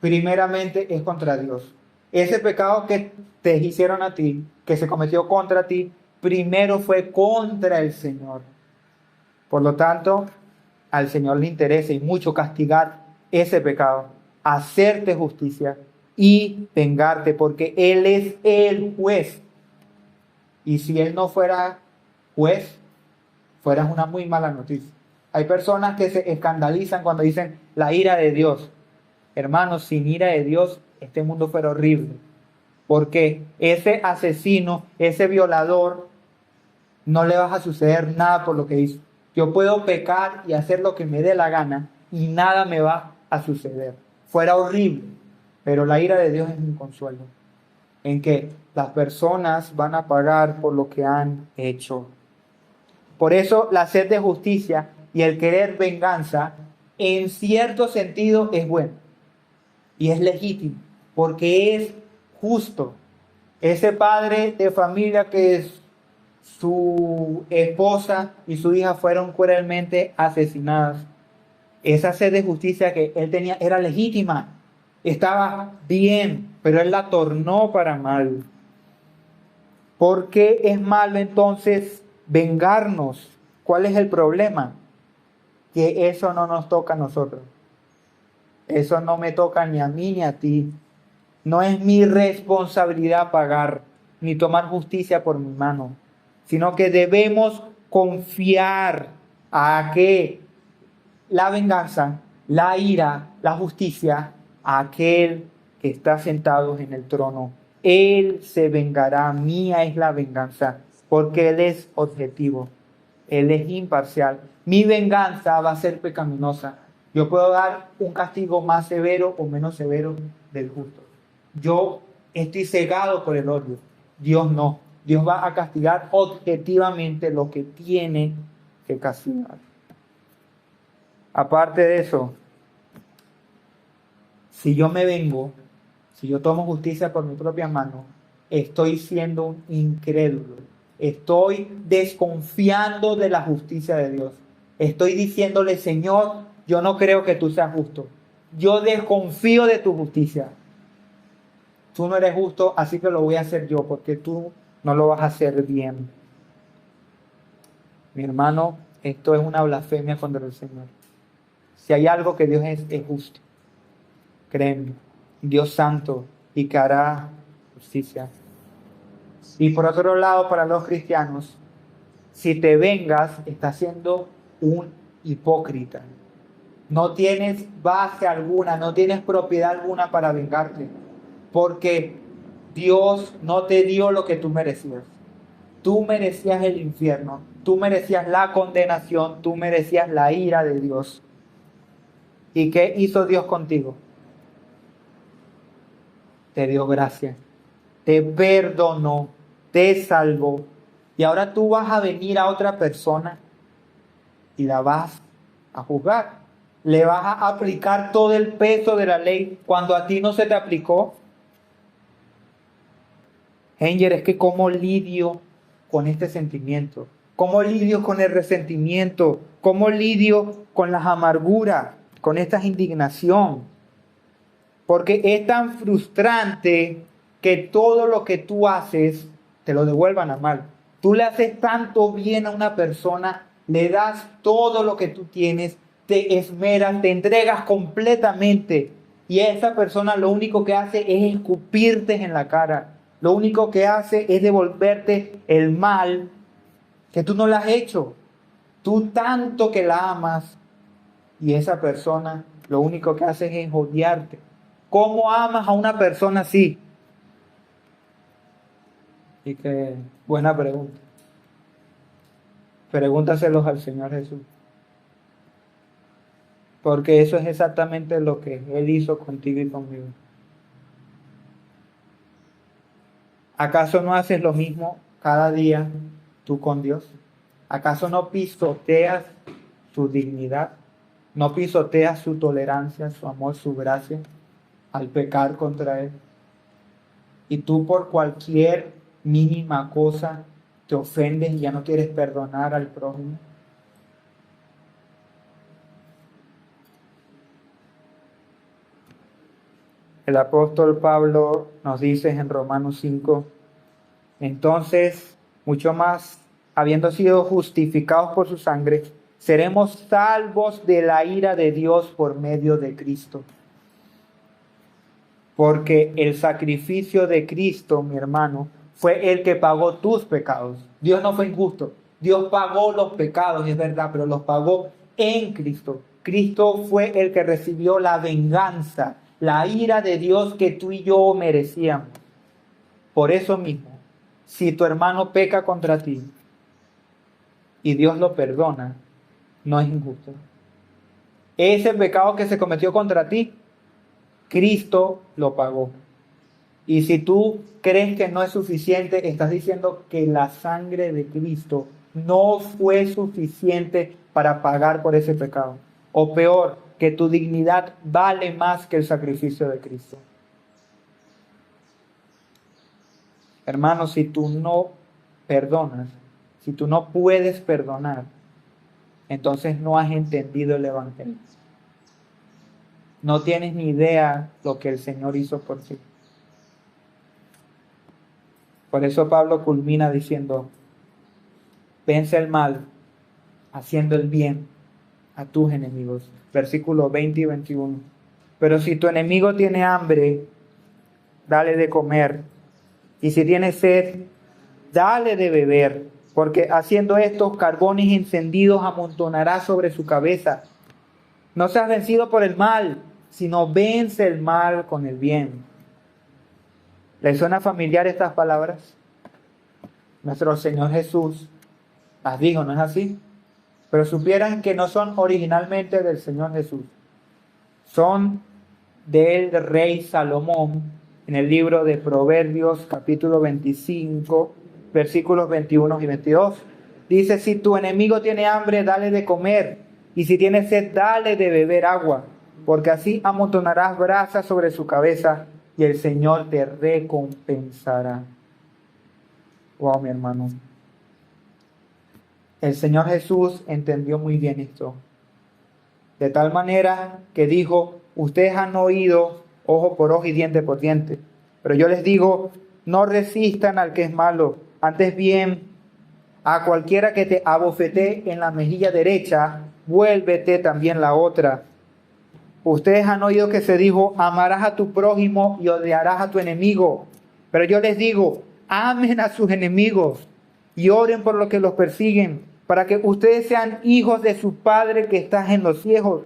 primeramente es contra Dios. Ese pecado que te hicieron a ti, que se cometió contra ti, primero fue contra el Señor. Por lo tanto, al Señor le interesa y mucho castigar ese pecado, hacerte justicia y vengarte, porque Él es el juez. Y si Él no fuera juez, fuera una muy mala noticia. Hay personas que se escandalizan cuando dicen la ira de Dios. Hermanos, sin ira de Dios, este mundo fuera horrible. Porque ese asesino, ese violador, no le va a suceder nada por lo que hizo. Yo puedo pecar y hacer lo que me dé la gana y nada me va a suceder. Fuera horrible, pero la ira de Dios es un consuelo, en que las personas van a pagar por lo que han hecho. Por eso la sed de justicia y el querer venganza, en cierto sentido, es bueno y es legítimo, porque es justo. Ese padre de familia que es su esposa y su hija fueron cruelmente asesinadas. Esa sed de justicia que él tenía era legítima, estaba bien, pero él la tornó para mal. ¿Por qué es malo entonces vengarnos? ¿Cuál es el problema? Que eso no nos toca a nosotros. Eso no me toca ni a mí ni a ti. No es mi responsabilidad pagar ni tomar justicia por mi mano, sino que debemos confiar a que la venganza, la ira, la justicia, a aquel que está sentado en el trono. Él se vengará, mía es la venganza, porque Él es objetivo, Él es imparcial. Mi venganza va a ser pecaminosa. Yo puedo dar un castigo más severo o menos severo del justo. Yo estoy cegado por el odio. Dios no. Dios va a castigar objetivamente lo que tiene que castigar. Aparte de eso, si yo me vengo, si yo tomo justicia por mi propia mano, estoy siendo un incrédulo. Estoy desconfiando de la justicia de Dios. Estoy diciéndole, Señor, yo no creo que tú seas justo. Yo desconfío de tu justicia. Tú no eres justo, así que lo voy a hacer yo, porque tú no lo vas a hacer bien. Mi hermano, esto es una blasfemia contra el Señor. Si hay algo que Dios es justo, créeme, Dios santo y que hará justicia. Y por otro lado, para los cristianos, si te vengas, estás siendo un hipócrita. No tienes base alguna, no tienes propiedad alguna para vengarte, porque Dios no te dio lo que tú merecías. Tú merecías el infierno, tú merecías la condenación, tú merecías la ira de Dios. ¿Y qué hizo Dios contigo? Te dio gracia, te perdonó, te salvó. Y ahora tú vas a venir a otra persona y la vas a juzgar. Le vas a aplicar todo el peso de la ley cuando a ti no se te aplicó. Henger, es que cómo lidio con este sentimiento, cómo lidio con el resentimiento, cómo lidio con las amarguras, con esta indignación. Porque es tan frustrante que todo lo que tú haces te lo devuelvan a mal. Tú le haces tanto bien a una persona, le das todo lo que tú tienes, te esmeras, te entregas completamente y esa persona lo único que hace es escupirte en la cara. Lo único que hace es devolverte el mal que tú no le has hecho. Tú tanto que la amas y esa persona lo único que hace es odiarte. ¿Cómo amas a una persona así? Y que buena pregunta. Pregúntaselos al Señor Jesús. Porque eso es exactamente lo que Él hizo contigo y conmigo. ¿Acaso no haces lo mismo cada día tú con Dios? ¿Acaso no pisoteas su dignidad? ¿No pisoteas su tolerancia, su amor, su gracia al pecar contra Él? Y tú por cualquier mínima cosa te ofendes y ya no quieres perdonar al prójimo. El apóstol Pablo nos dice en Romanos 5, entonces, mucho más, habiendo sido justificados por su sangre, seremos salvos de la ira de Dios por medio de Cristo. Porque el sacrificio de Cristo, mi hermano, fue el que pagó tus pecados. Dios no fue injusto. Dios pagó los pecados, es verdad, pero los pagó en Cristo. Cristo fue el que recibió la venganza, la ira de Dios que tú y yo merecíamos. Por eso mismo, si tu hermano peca contra ti y Dios lo perdona, no es injusto. Ese pecado que se cometió contra ti, Cristo lo pagó. Y si tú crees que no es suficiente, estás diciendo que la sangre de Cristo no fue suficiente para pagar por ese pecado. O peor, que tu dignidad vale más que el sacrificio de Cristo. Hermano, si tú no perdonas, si tú no puedes perdonar, entonces no has entendido el Evangelio. No tienes ni idea lo que el Señor hizo por ti. Por eso Pablo culmina diciendo, vence el mal haciendo el bien a tus enemigos. Versículos 20 y 21. Pero si tu enemigo tiene hambre, dale de comer. Y si tiene sed, dale de beber. Porque haciendo estos carbones encendidos amontonará sobre su cabeza. No seas vencido por el mal, sino vence el mal con el bien. ¿Les suena familiar estas palabras? Nuestro Señor Jesús las dijo, ¿no es así? Pero supieran que no son originalmente del Señor Jesús. Son del rey Salomón en el libro de Proverbios capítulo 25, versículos 21 y 22. Dice, si tu enemigo tiene hambre, dale de comer. Y si tiene sed, dale de beber agua. Porque así amontonarás brasas sobre su cabeza y el Señor te recompensará. Wow, mi hermano. El Señor Jesús entendió muy bien esto. De tal manera que dijo, ustedes han oído ojo por ojo y diente por diente. Pero yo les digo, no resistan al que es malo. Antes bien, a cualquiera que te abofetee en la mejilla derecha, vuélvete también la otra. Ustedes han oído que se dijo, amarás a tu prójimo y odiarás a tu enemigo. Pero yo les digo, amen a sus enemigos y oren por los que los persiguen, para que ustedes sean hijos de su Padre que está en los cielos,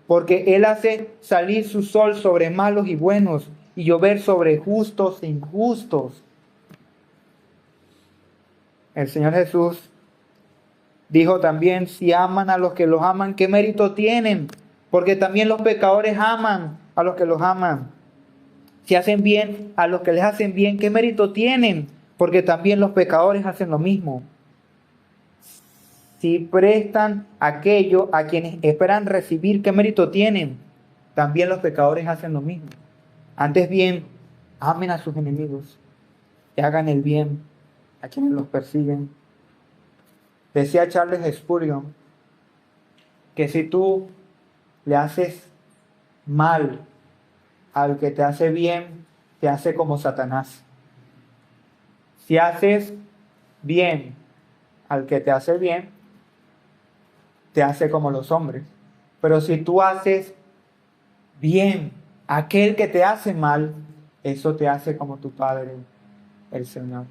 porque Él hace salir su sol sobre malos y buenos y llover sobre justos e injustos. El Señor Jesús dijo también, si aman a los que los aman, ¿qué mérito tienen? Porque también los pecadores aman a los que los aman. Si hacen bien a los que les hacen bien, ¿qué mérito tienen? Porque también los pecadores hacen lo mismo. Si prestan aquello a quienes esperan recibir, ¿qué mérito tienen? También los pecadores hacen lo mismo. Antes bien, amen a sus enemigos y hagan el bien a quienes los persiguen. Decía Charles Spurgeon que si tú le haces mal al que te hace bien, te hace como Satanás. Si haces bien al que te hace bien, te hace como los hombres. Pero si tú haces bien a aquel que te hace mal, eso te hace como tu Padre, el Señor.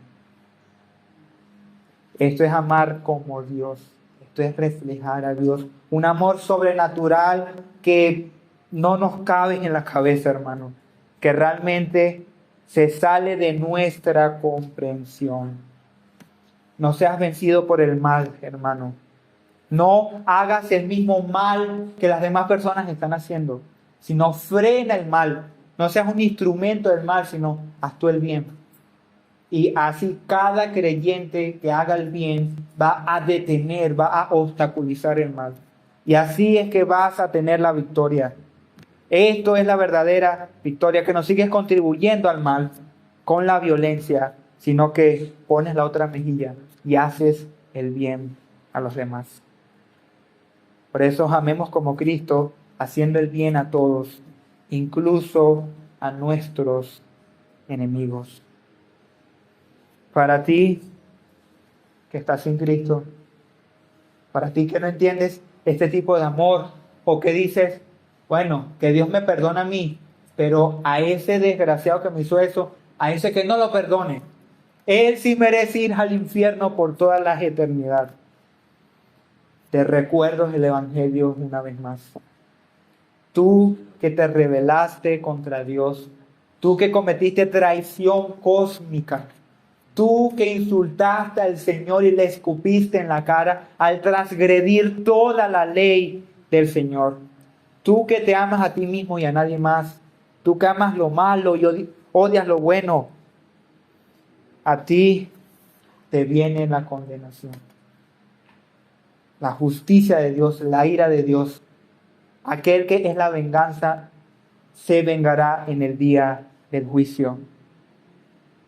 Esto es amar como Dios. Esto es reflejar a Dios. Un amor sobrenatural que no nos cabe en la cabeza, hermano. Que realmente se sale de nuestra comprensión. No seas vencido por el mal, hermano. No hagas el mismo mal que las demás personas están haciendo, sino frena el mal. No seas un instrumento del mal, sino haz tú el bien. Y así cada creyente que haga el bien va a detener, va a obstaculizar el mal. Y así es que vas a tener la victoria. Esto es la verdadera victoria, que no sigues contribuyendo al mal con la violencia, sino que pones la otra mejilla y haces el bien a los demás. Por eso amemos como Cristo, haciendo el bien a todos incluso a nuestros enemigos. Para ti que estás sin Cristo, para ti que no entiendes este tipo de amor, o que dices, bueno, que Dios me perdona a mí, pero a ese desgraciado que me hizo eso, a ese que no lo perdone, él sí merece ir al infierno por toda la eternidad. Te recuerdo el Evangelio una vez más. Tú que te rebelaste contra Dios, tú que cometiste traición cósmica, tú que insultaste al Señor y le escupiste en la cara al transgredir toda la ley del Señor. Tú que te amas a ti mismo y a nadie más. Tú que amas lo malo y odias lo bueno. A ti te viene la condenación. La justicia de Dios, la ira de Dios. Aquel que es la venganza se vengará en el día del juicio.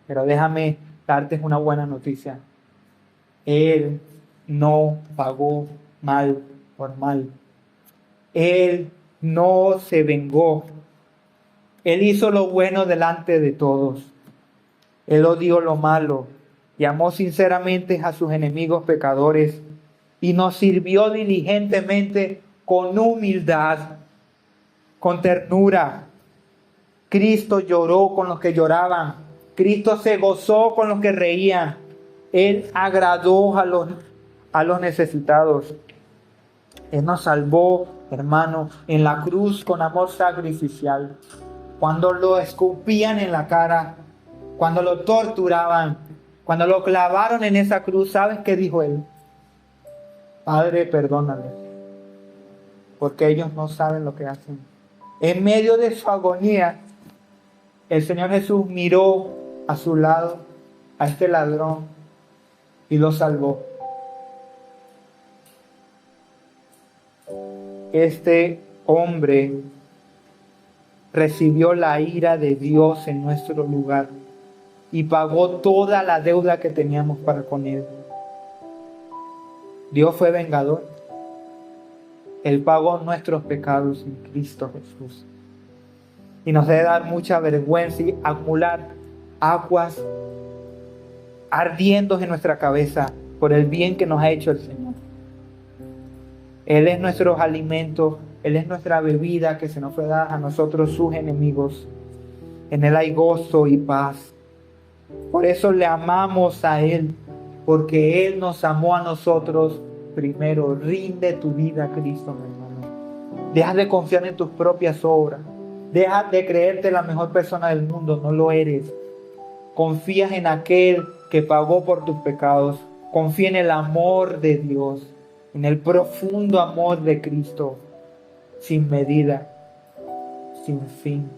Pero déjame darte una buena noticia. Él no pagó mal por mal. Él no se vengó. Él hizo lo bueno delante de todos. Él odió lo malo y amó sinceramente a sus enemigos pecadores y nos sirvió diligentemente con humildad, con ternura. Cristo lloró con los que lloraban. Cristo se gozó con los que reían. Él agradó a los necesitados. Él nos salvó, hermano, en la cruz con amor sacrificial. Cuando lo escupían en la cara, cuando lo torturaban, cuando lo clavaron en esa cruz, ¿sabes qué dijo él? Padre, perdónales, porque ellos no saben lo que hacen. En medio de su agonía, el Señor Jesús miró a su lado a este ladrón y lo salvó. Este hombre recibió la ira de Dios en nuestro lugar y pagó toda la deuda que teníamos para con él. Dios fue vengador. Él pagó nuestros pecados en Cristo Jesús. Y nos debe dar mucha vergüenza y acumular aguas ardiendo en nuestra cabeza por el bien que nos ha hecho el Señor. Él es nuestro alimento, Él es nuestra bebida que se nos fue dada a nosotros, sus enemigos. En Él hay gozo y paz. Por eso le amamos a Él, porque Él nos amó a nosotros primero. Rinde tu vida a Cristo, mi hermano. Deja de confiar en tus propias obras. Deja de creerte la mejor persona del mundo, no lo eres. Confías en aquel que pagó por tus pecados. Confía en el amor de Dios, en el profundo amor de Cristo, sin medida, sin fin.